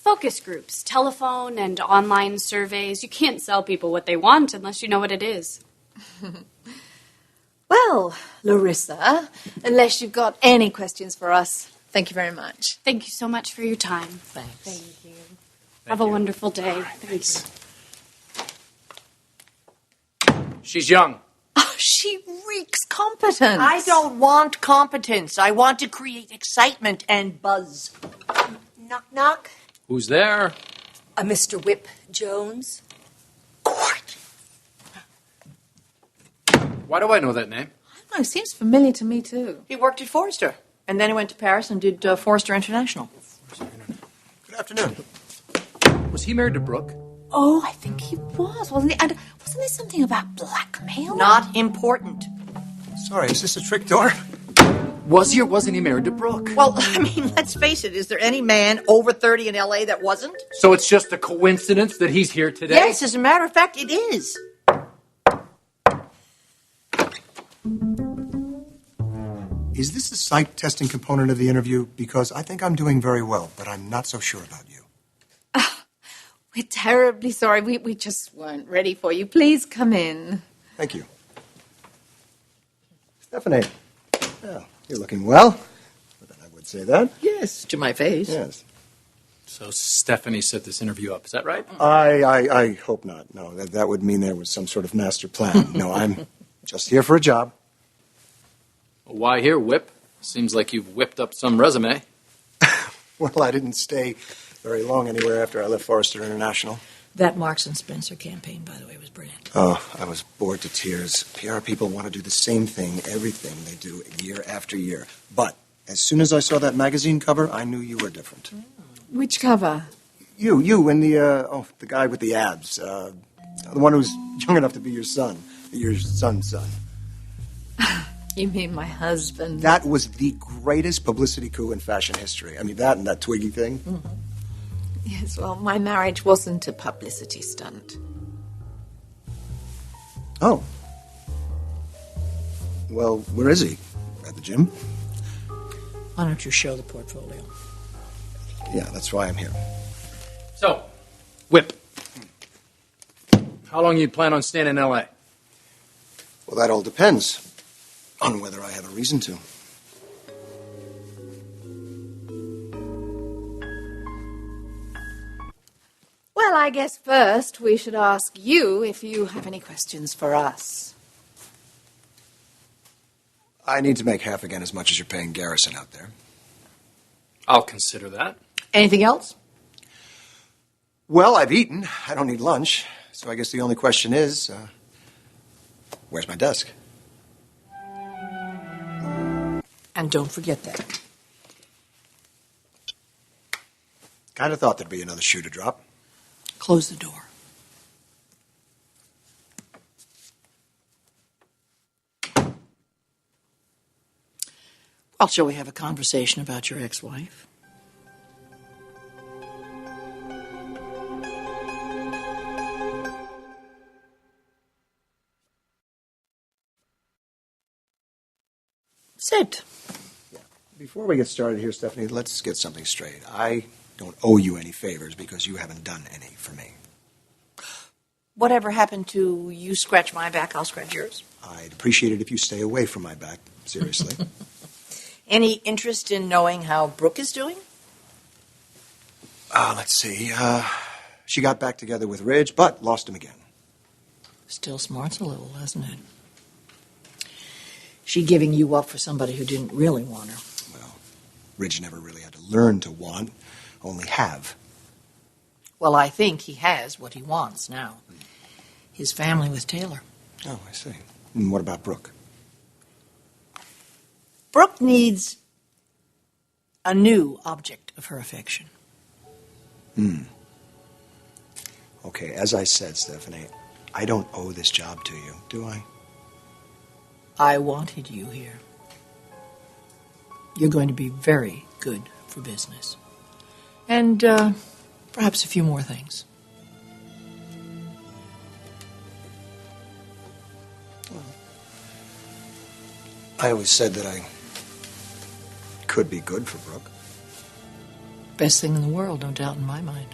Focus groups, telephone and online surveys. You can't sell people what they want unless you know what it is. Well, Larissa, unless you've got any questions for us, thank you very much. Thank you so much for your time. Thanks. Thank you. Have a wonderful day. Thanks. She's young. Oh, she reeks competence. I don't want competence. I want to create excitement and buzz. Knock, knock. Who's there? Mr. Whip Jones. Court. Why do I know that name? I don't know, it seems familiar to me, too. He worked at Forrester, and then he went to Paris and did Forrester International. Good afternoon. Was he married to Brooke? Oh, I think he was, wasn't he? And wasn't there something about blackmail? Not important. Sorry, is this a trick door? Was he or wasn't he married to Brooke? Well, I mean, let's face it. Is there any man over 30 in L.A. that wasn't? So it's just a coincidence that he's here today? Yes, as a matter of fact, it is. Is this the psych testing component of the interview? Because I think I'm doing very well, but I'm not so sure about you. We're terribly sorry. We just weren't ready for you. Please come in. Thank you. Stephanie. Well, you're looking well. I would say that. Yes, to my face. Yes. So Stephanie set this interview up, is that right? I hope not. No, that would mean there was some sort of master plan. No, I'm just here for a job. Why here, Whip? Seems like you've whipped up some resume. Well, I didn't stay very long anywhere after I left Forrester International. That Marks and Spencer campaign, by the way, was brilliant. Oh, I was bored to tears. PR people want to do the same thing, everything they do year after year. But as soon as I saw that magazine cover, I knew you were different. Which cover? You and the guy with the abs. The one who's young enough to be your son. Your son's son. You mean my husband? That was the greatest publicity coup in fashion history. I mean, that and that Twiggy thing. Mm-hmm. Yes, well, my marriage wasn't a publicity stunt. Oh. Well, where is he? At the gym? Why don't you show the portfolio? Yeah, that's why I'm here. So, Whip, how long you plan on staying in L.A.? Well, that all depends on whether I have a reason to. Well, I guess first we should ask you if you have any questions for us. I need to make half again as much as you're paying Garrison out there. I'll consider that. Anything else? Well, I've eaten. I don't need lunch. So I guess the only question is, where's my desk? And don't forget that. Kind of thought there'd be another shoe to drop. Close the door. Well, shall we have a conversation about your ex-wife? Sit. Before we get started here, Stephanie, let's get something straight. I don't owe you any favors because you haven't done any for me. Whatever happened to you scratch my back, I'll scratch yours? I'd appreciate it if you stay away from my back, seriously. Any interest in knowing how Brooke is doing? Let's see. She got back together with Ridge, but lost him again. Still smarts a little, hasn't it? She giving you up for somebody who didn't really want her. Well, Ridge never really had to learn to want, only have. Well, I think he has what he wants now. His family with Taylor. Oh, I see. And what about Brooke? Brooke needs a new object of her affection. Okay, as I said, Stephanie, I don't owe this job to you, do I? I wanted you here. You're going to be very good for business. And perhaps a few more things. I always said that I could be good for Brooke. Best thing in the world, no doubt in my mind.